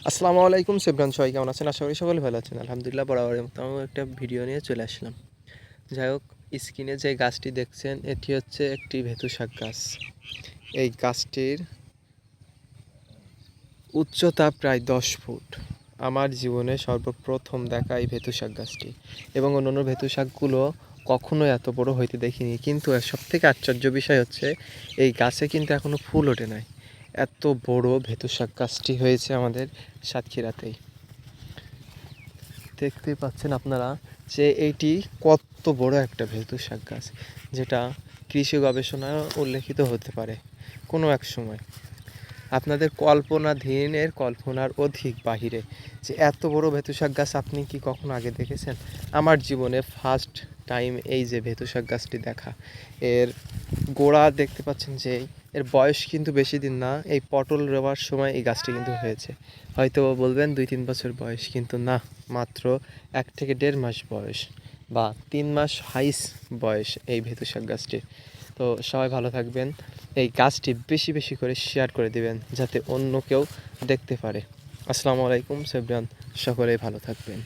আসসালামু আলাইকুম সেবরান, সবাই কেমন আছেন? আশা করি সকলে ভালো আছেন। আলহামদুলিল্লাহ, বরাবরের মতো আমি একটা ভিডিও নিয়ে চলে আসলাম। যাই হোক, স্ক্রিনে যে গাছটি দেখছেন এটি হচ্ছে একটি ভেতু শাক গাছ। এই গাছটির উচ্চতা প্রায় 10 ফুট। আমার জীবনে সর্বপ্রথম দেখা এই ভেতু শাক গাছটি, এবং অন্যান্য ভেতু শাকগুলো কখনো এত বড় হইতে দেখিনি। কিন্তু সব থেকে আশ্চর্য বিষয় হচ্ছে এই গাছে কিন্তু এখনও ফুল ওঠে নাই। এত বড় ভেতু শাক গাছটি হয়েছে আমাদের সাতক্ষীরাতেই। দেখতেই পাচ্ছেন আপনারা যে এইটি কত বড় একটা ভেতু শাক গাছ, যেটা কৃষি গবেষণায় উল্লেখিত হতে পারে কোনো এক সময়। আপনাদের কল্পনার অধিক বাহিরে যে এত বড় ভেতু শাক গাছ আপনি কি কখনো আগে দেখেছেন? আমার জীবনে ফার্স্ট টাইম এই যে ভেতু শাক গাছটি দেখা। এর গোড়া দেখতে পাচ্ছেন যে এর বয়স কিন্তু বেশি দিন না। এই পটল রোয়ার সময় এই গাছটি কিন্তু হয়েছে। হয়তো বলবেন 2-3 বছর বয়স, কিন্তু না, মাত্র 1 থেকে 1.5 মাস বয়স, বা 3 মাস হাইস বয়স এই ভেতু শাক গাছটির। তো সবাই ভালো থাকবেন। এই গাছটি বেশি বেশি করে শেয়ার করে দিবেন যাতে অন্য কেউ দেখতে পারে। আসসালামু আলাইকুম সেবরান, সকলেই ভালো থাকবেন।